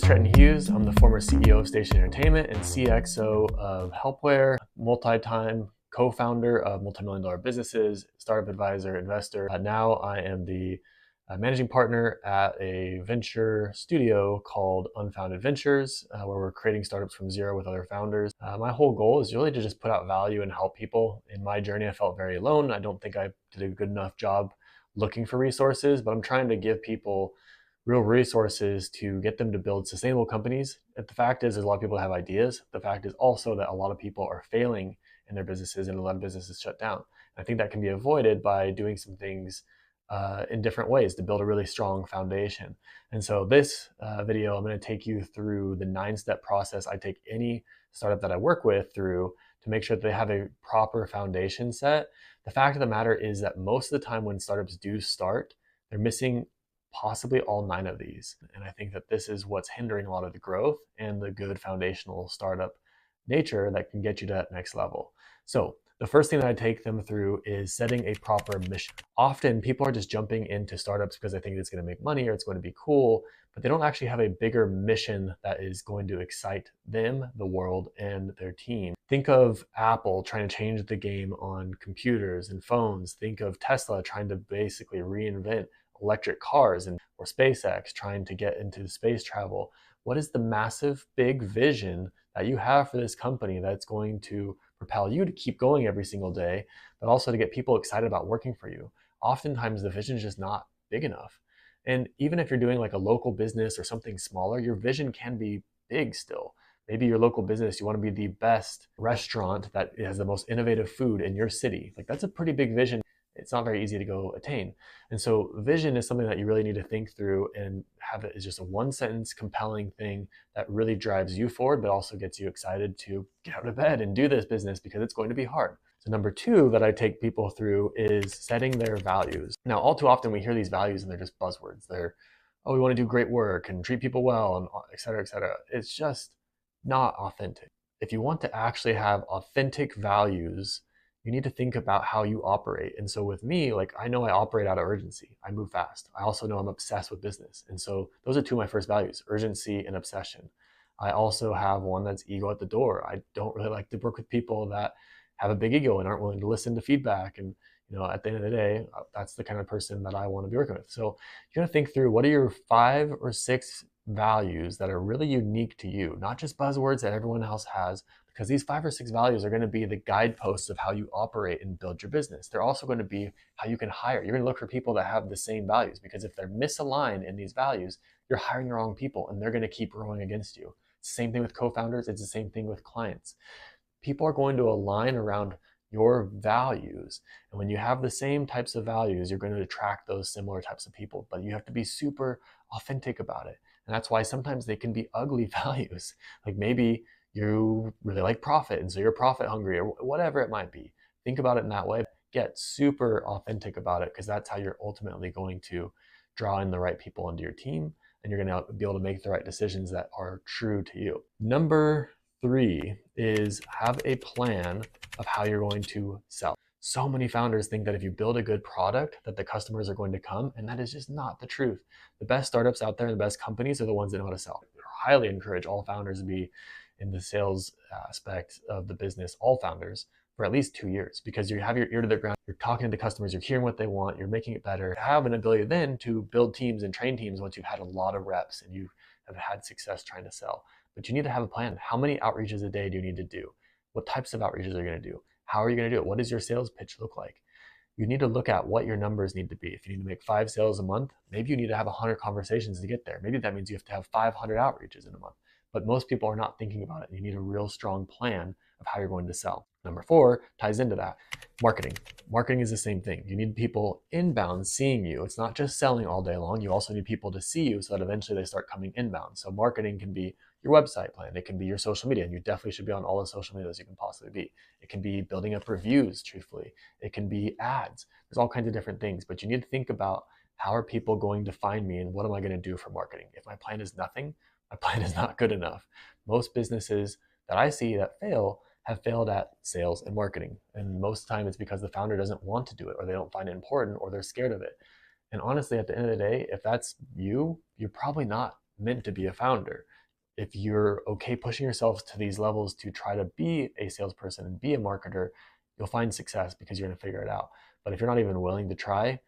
is Trenton Hughes. I'm the former CEO of Station Entertainment and CXO of Helpware, multi-time co-founder of multi-million-dollar businesses, startup advisor, investor. Now I am the managing partner at a venture studio called Unfounded Ventures, where we're creating startups from zero with other founders. My whole goal is really to just put out value and help people. In my journey, I felt very alone. I don't think I did a good enough job looking for resources, but I'm trying to give people real resources to get them to build sustainable companies. And the fact is, there's a lot of people that have ideas. The fact is also that a lot of people are failing in their businesses and a lot of businesses shut down. I think that can be avoided by doing some things in different ways to build a really strong foundation. And so this video, I'm going to take you through the 9-step process I take any startup that I work with through to make sure that they have a proper foundation set. The fact of the matter is that most of the time when startups do start, they're missing possibly all 9 of these. And I think that this is what's hindering a lot of the growth and the good foundational startup nature that can get you to that next level. So the first thing that I take them through is setting a proper mission. Often people are just jumping into startups because they think it's going to make money or it's going to be cool, but they don't actually have a bigger mission that is going to excite them, the world, and their team. Think of Apple trying to change the game on computers and phones. Think of Tesla trying to basically reinvent electric cars, or SpaceX trying to get into space travel. What is the massive big vision that you have for this company that's going to propel you to keep going every single day, but also to get people excited about working for you? Oftentimes the vision is just not big enough. And even if you're doing like a local business or something smaller, your vision can be big still. Maybe your local business, you want to be the best restaurant that has the most innovative food in your city. Like, that's a pretty big vision. It's not very easy to go attain. And so vision is something that you really need to think through and have it as just a 1-sentence compelling thing that really drives you forward, but also gets you excited to get out of bed and do this business because it's going to be hard. So number 2 that I take people through is setting their values. Now, all too often we hear these values and they're just buzzwords. They're, oh, we want to do great work and treat people well, and et cetera, et cetera. It's just not authentic. If you want to actually have authentic values, you need to think about how you operate. And so with me, like, I know I operate out of urgency. I move fast. I also know I'm obsessed with business. And so those are 2 of my first values, urgency and obsession. I also have one that's ego at the door. I don't really like to work with people that have a big ego and aren't willing to listen to feedback. And, you know, at the end of the day, that's the kind of person that I want to be working with. So you got to think through, what are your 5 or 6 values that are really unique to you, not just buzzwords that everyone else has, because these 5 or 6 values are going to be the guideposts of how you operate and build your business. They're also going to be how you can hire. You're going to look for people that have the same values, because if they're misaligned in these values, you're hiring the wrong people and they're going to keep rowing against you. It's the same thing with co-founders. It's the same thing with clients. People are going to align around your values. And when you have the same types of values, you're going to attract those similar types of people, but you have to be super authentic about it. And that's why sometimes they can be ugly values. Like, maybe you really like profit, and so you're profit hungry, or whatever it might be. Think about it in that way. Get super authentic about it, because that's how you're ultimately going to draw in the right people into your team, and you're going to be able to make the right decisions that are true to you. Number 3 is have a plan of how you're going to sell. So many founders think that if you build a good product, that the customers are going to come, and that is just not the truth. The best startups out there, the best companies, are the ones that know how to sell. I highly encourage all founders to be in the sales aspect of the business, all founders, for at least 2 years, because you have your ear to the ground, you're talking to the customers, you're hearing what they want, you're making it better. Have an ability then to build teams and train teams once you've had a lot of reps and you have had success trying to sell. But you need to have a plan. How many outreaches a day do you need to do? What types of outreaches are you going to do? How are you going to do it? What does your sales pitch look like? You need to look at what your numbers need to be. If you need to make 5 sales a month, maybe you need to have 100 conversations to get there. Maybe that means you have to have 500 outreaches in a month. But most people are not thinking about it. You need a real strong plan of how you're going to sell. Number 4 ties into that. Marketing. Marketing is the same thing. You need people inbound seeing you. It's not just selling all day long. You also need people to see you so that eventually they start coming inbound. So marketing can be your website plan. It can be your social media, and you definitely should be on all the social medias you can possibly be. It can be building up reviews, truthfully. It can be ads. There's all kinds of different things, but you need to think about, how are people going to find me, and what am I going to do for marketing? If my plan is nothing, my plan is not good enough. Most businesses that I see that fail have failed at sales and marketing. And most of the time it's because the founder doesn't want to do it, or they don't find it important, or they're scared of it. And honestly, at the end of the day, if that's you, you're probably not meant to be a founder. If you're okay pushing yourself to these levels to try to be a salesperson and be a marketer, you'll find success because you're going to figure it out. But if you're not even willing to try,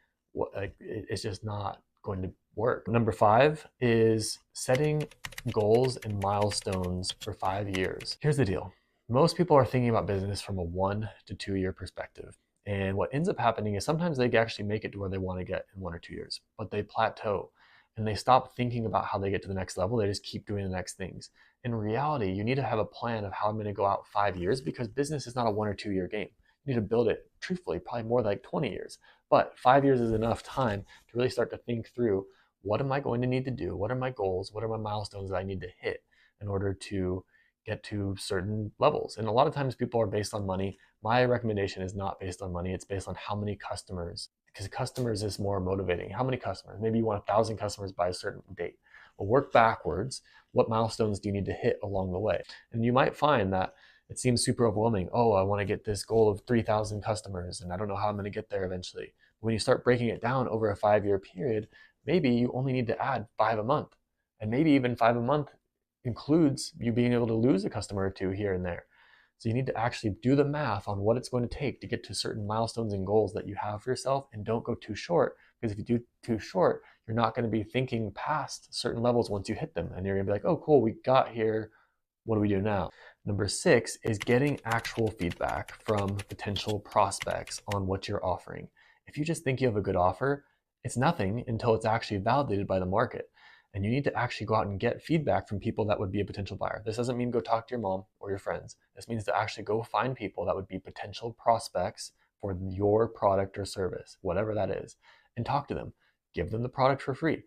it's just not going to work. Number 5 is setting goals and milestones for 5 years. Here's the deal. Most people are thinking about business from a 1 to 2 year perspective. And what ends up happening is sometimes they actually make it to where they want to get in 1 or 2 years, but they plateau and they stop thinking about how they get to the next level. They just keep doing the next things. In reality, you need to have a plan of how I'm going to go out 5 years, because business is not a 1 or 2 year game. You need to build it, truthfully, probably more like 20 years. But 5 years is enough time to really start to think through, what am I going to need to do? What are my goals? What are my milestones that I need to hit in order to get to certain levels? And a lot of times people are based on money. My recommendation is not based on money. It's based on how many customers, because customers is more motivating. How many customers? Maybe you want 1,000 customers by a certain date. Well, work backwards. What milestones do you need to hit along the way? And you might find that it seems super overwhelming. Oh, I want to get this goal of 3,000 customers, and I don't know how I'm going to get there eventually. When you start breaking it down over a 5-year period, maybe you only need to add 5 a month. And maybe even 5 a month includes you being able to lose a customer or 2 here and there. So you need to actually do the math on what it's going to take to get to certain milestones and goals that you have for yourself, and don't go too short, because if you do too short, you're not going to be thinking past certain levels once you hit them. And you're going to be like, oh, cool, we got here. What do we do now? Number 6 is getting actual feedback from potential prospects on what you're offering. If you just think you have a good offer, it's nothing until it's actually validated by the market. And you need to actually go out and get feedback from people that would be a potential buyer. This doesn't mean go talk to your mom or your friends. This means to actually go find people that would be potential prospects for your product or service, whatever that is, and talk to them. Give them the product for free.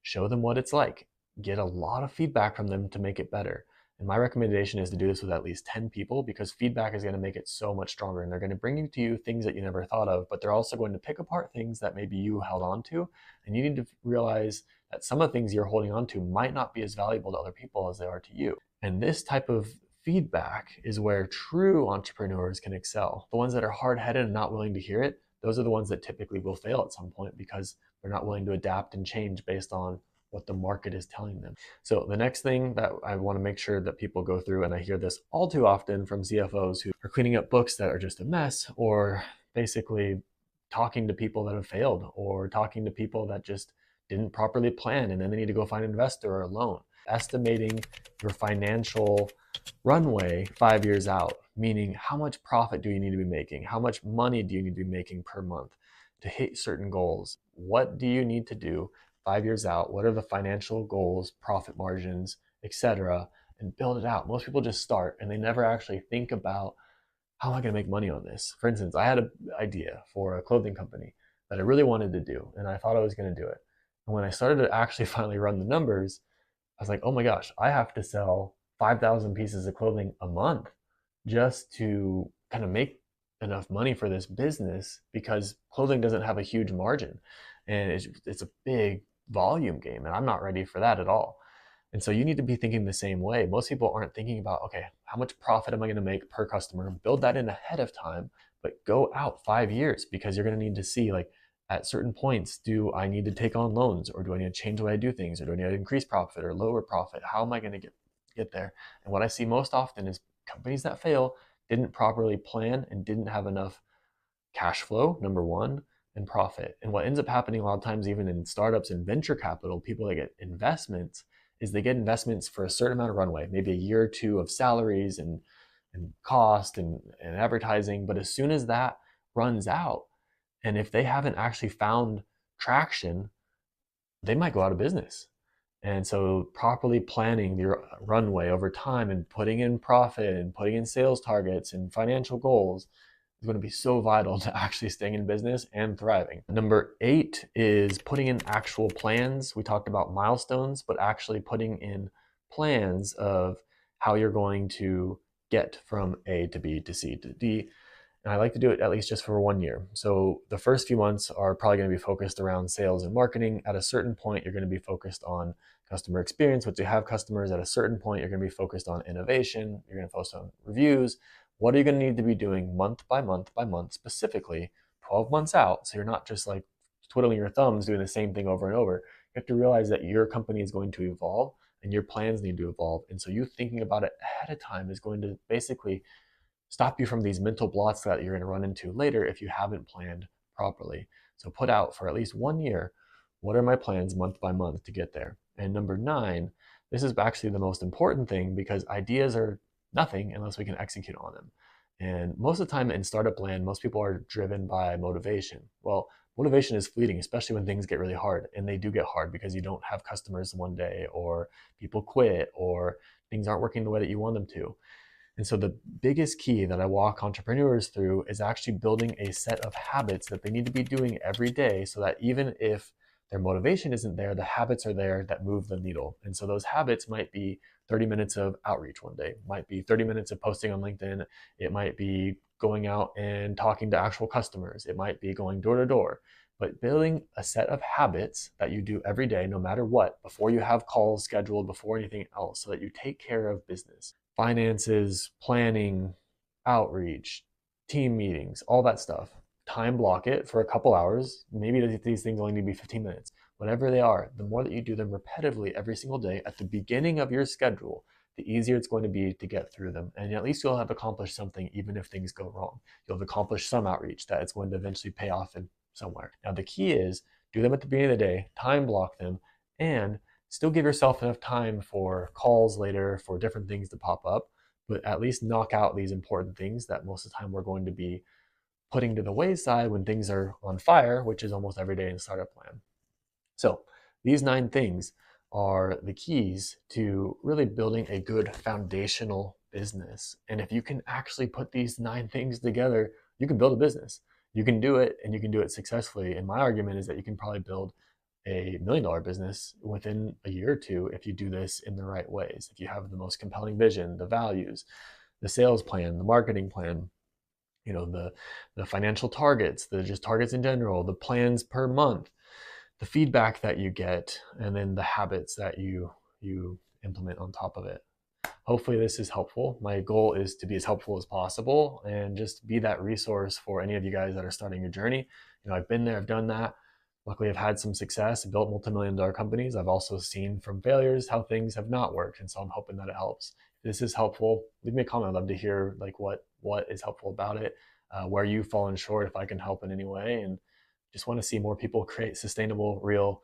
Show them what it's like. Get a lot of feedback from them to make it better. And my recommendation is to do this with at least 10 people, because feedback is going to make it so much stronger. And they're going to bring to you things that you never thought of, but they're also going to pick apart things that maybe you held on to. And you need to realize that some of the things you're holding on to might not be as valuable to other people as they are to you. And this type of feedback is where true entrepreneurs can excel. The ones that are hard-headed and not willing to hear it, those are the ones that typically will fail at some point, because they're not willing to adapt and change based on what the market is telling them. So the next thing that I want to make sure that people go through, and I hear this all too often from CFOs who are cleaning up books that are just a mess, or basically talking to people that have failed, or talking to people that just didn't properly plan, and then they need to go find an investor or a loan. Estimating your financial runway 5 years out, meaning how much profit do you need to be making? How much money do you need to be making per month to hit certain goals? What do you need to do 5 years out? What are the financial goals, profit margins, etc., and build it out. Most people just start and they never actually think about, how am I going to make money on this? For instance, I had an idea for a clothing company that I really wanted to do, and I thought I was going to do it. And when I started to actually finally run the numbers, I was like, oh my gosh, I have to sell 5,000 pieces of clothing a month just to kind of make enough money for this business, because clothing doesn't have a huge margin, and it's a big volume game, and I'm not ready for that at all. And so you need to be thinking the same way. Most people aren't thinking about, okay, how much profit am I going to make per customer? Build that in ahead of time, but go out 5 years, because you're going to need to see, like, at certain points, do I need to take on loans, or do I need to change the way I do things, or do I need to increase profit or lower profit? How am I going to get there? And what I see most often is companies that fail didn't properly plan and didn't have enough cash flow, number one, and profit. And what ends up happening a lot of times, even in startups and venture capital, people that get investments, is they get investments for a certain amount of runway, maybe a year or two of salaries and cost and advertising. But as soon as that runs out, and if they haven't actually found traction, they might go out of business. And so properly planning your runway over time and putting in profit and putting in sales targets and financial goals is going to be so vital to actually staying in business and thriving. Number 8 is putting in actual plans. We talked about milestones, but actually putting in plans of how you're going to get from A to B to C to D. And I like to do it at least just for 1 year. So the first few months are probably going to be focused around sales and marketing. At a certain point, you're going to be focused on customer experience. Once you have customers, at a certain point, you're going to be focused on innovation. You're going to focus on reviews. What are you going to need to be doing month by month by month, specifically 12 months out? So you're not just like twiddling your thumbs doing the same thing over and over. You have to realize that your company is going to evolve and your plans need to evolve. And so you thinking about it ahead of time is going to basically stop you from these mental blocks that you're going to run into later if you haven't planned properly. So put out for at least 1 year, what are my plans month by month to get there? And number 9, this is actually the most important thing because ideas are nothing unless we can execute on them. And most of the time in startup land, most people are driven by motivation. Well, motivation is fleeting, especially when things get really hard. And they do get hard because you don't have customers one day, or people quit, or things aren't working the way that you want them to. And so the biggest key that I walk entrepreneurs through is actually building a set of habits that they need to be doing every day so that even if their motivation isn't there, the habits are there that move the needle. And so those habits might be 30 minutes of outreach one day, might be 30 minutes of posting on LinkedIn, it might be going out and talking to actual customers, it might be going door to door. But building a set of habits that you do every day, no matter what, before you have calls scheduled, before anything else, so that you take care of business, finances, planning, outreach, team meetings, all that stuff. Time block it for a couple hours. Maybe these things only need to be 15 minutes. Whatever they are, the more that you do them repetitively every single day at the beginning of your schedule, the easier it's going to be to get through them. And at least you'll have accomplished something even if things go wrong. You'll have accomplished some outreach that it's going to eventually pay off in somewhere. Now, the key is do them at the beginning of the day, time block them, and still give yourself enough time for calls later, for different things to pop up, but at least knock out these important things that most of the time we're going to be putting to the wayside when things are on fire, which is almost every day in startup land. So these 9 things are the keys to really building a good foundational business. And if you can actually put these 9 things together, you can build a business. You can do it, and you can do it successfully. And my argument is that you can probably build a $1 million business within a year or 2 if you do this in the right ways. If you have the most compelling vision, the values, the sales plan, the marketing plan, the financial targets, the just targets in general, the plans per month, the feedback that you get, and then the habits that you implement on top of it. Hopefully this is helpful. My goal is to be as helpful as possible and just be that resource for any of you guys that are starting your journey. I've been there, I've done that. Luckily, I've had some success, built multi-million-dollar companies. I've also seen from failures how things have not worked, and so I'm hoping that it helps. If this is helpful, leave me a comment. I'd love to hear what is helpful about it, where you've fallen short, if I can help in any way, and just want to see more people create sustainable, real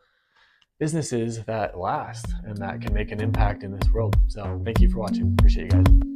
businesses that last and that can make an impact in this world. So thank you for watching. Appreciate you guys.